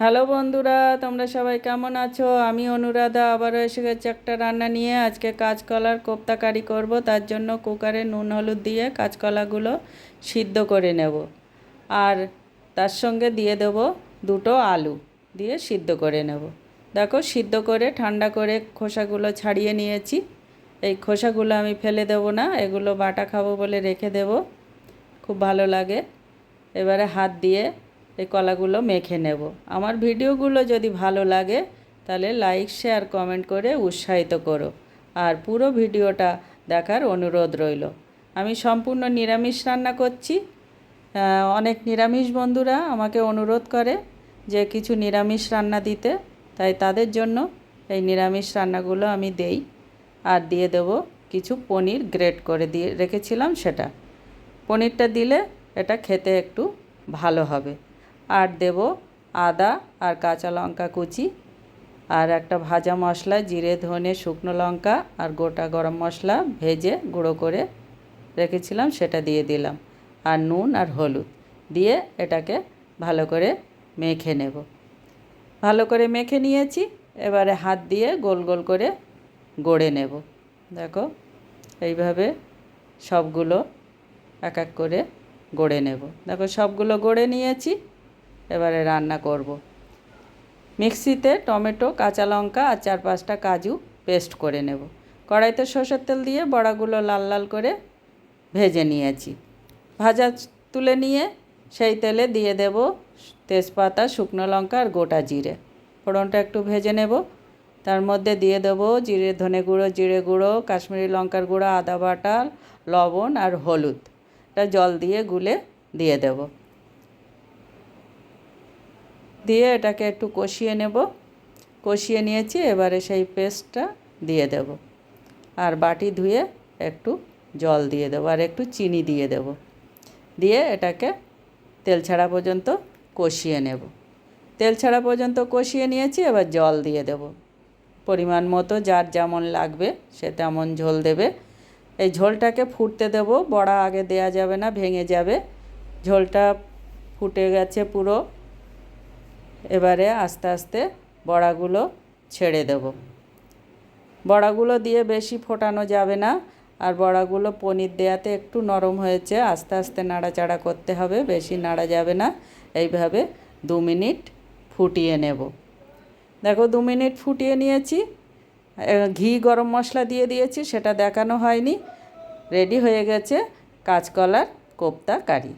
Hello বন্ধুরা, তোমরা সবাই কেমন আছো? আমি অনুরাধা আবারও এসে গেছি একটা রান্না নিয়ে। আজকে কাঁচকলার কোপ্তা কারি করব। তার জন্য কুকারে নুন হলুদ দিয়ে কাঁচকলাগুলো সিদ্ধ করে নেব। আর তার সঙ্গে দিয়ে দেব দুটো আলু দিয়ে সিদ্ধ করে নেব। দেখো, সিদ্ধ করে ঠান্ডা করে খোসাগুলো ছাড়িয়ে নিয়েছি। এই খোসাগুলো আমি ফেলে দেব না, এগুলো বাটা খাবো বলে রেখে দেব, খুব ভালো লাগে। এবারে হাত দিয়ে এই কলাগুলো মেখে নেব। আমার ভিডিওগুলো যদি ভালো লাগে তাহলে লাইক শেয়ার কমেন্ট করে উৎসাহিত করো, আর পুরো ভিডিওটা দেখার অনুরোধ রইল। আমি সম্পূর্ণ নিরামিষ রান্না করছি। অনেক নিরামিষ বন্ধুরা আমাকে অনুরোধ করে যে কিছু নিরামিষ রান্না দিতে, তাই তাদের জন্য এই নিরামিষ রান্নাগুলো আমি দেই। আর দিয়ে দেব কিছু পনির গ্রেট করে দিয়ে রেখেছিলাম, সেটা পনিরটা দিলে এটা খেতে একটু ভালো হবে। আর দেব আদা আর কাঁচা লঙ্কা কুচি, আর একটা ভাজা মশলা, জিরে ধনে শুকনো লঙ্কা আর গোটা গরম মশলা ভেজে গুঁড়ো করে রেখেছিলাম, সেটা দিয়ে দিলাম। আর নুন আর হলুদ দিয়ে এটাকে ভালো করে মেখে নেব। ভালো করে মেখে নিয়েছি। এবারে হাত দিয়ে গোল গোল করে গড়ে নেব। দেখো, এইভাবে সবগুলো এক এক করে গড়ে নেব। দেখো, সবগুলো গড়ে নিয়েছি। এবারে রান্না করব। মিক্সিতে টমেটো, কাঁচা লঙ্কা আর 4-5টা কাজু পেস্ট করে নেব। কড়াইতে সরষের তেল দিয়ে বড়াগুলো লাল লাল করে ভেজে নিয়েছি। ভাজা তুলে নিয়ে সেই তেলে দিয়ে দেব তেজপাতা, শুকনো লঙ্কা আর গোটা জিরে। ফোড়নটা একটু ভেজে নেব। তার মধ্যে দিয়ে দেবো জিরে ধনে গুঁড়ো, জিরে গুঁড়ো, কাশ্মীরি লঙ্কার গুঁড়ো, আদা বাটা, লবণ আর হলুদ। এটা জল দিয়ে গুলে দিয়ে দেব। দিয়ে এটাকে একটু কষিয়ে নেব। কষিয়ে নিয়েছি, এবারে সেই পেস্টটা দিয়ে দেব। আর বাটি ধুয়ে একটু জল দিয়ে দেবো আর একটু চিনি দিয়ে দেব। দিয়ে এটাকে তেল ছাড়া পর্যন্ত কষিয়ে নেব। তেল ছাড়া পর্যন্ত কষিয়ে নিয়েছি। এবার জল দিয়ে দেব পরিমাণ মতো, যার যেমন লাগবে সে তেমন ঝোল দেবে। এই ঝোলটাকে ফুটতে দেব, বড়া আগে দেয়া যাবে না, ভেঙে যাবে। ঝোলটা ফুটে গেছে পুরো। এবারে আস্তে আস্তে বড়াগুলো ছেড়ে দেব। বড়াগুলো দিয়ে বেশি ফোটানো যাবে না। আর বড়াগুলো পনির দেওয়াতে একটু নরম হয়েছে, আস্তে আস্তে নাড়াচাড়া করতে হবে, বেশি নাড়া যাবে না। এইভাবে 2 মিনিট ফুটিয়ে নেব। দেখো, 2 মিনিট ফুটিয়ে নিয়েছি। ঘি গরম মশলা দিয়ে দিয়েছি, সেটা দেখানো হয়নি। রেডি হয়ে গেছে কাঁচকলার কোপ্তা কারি।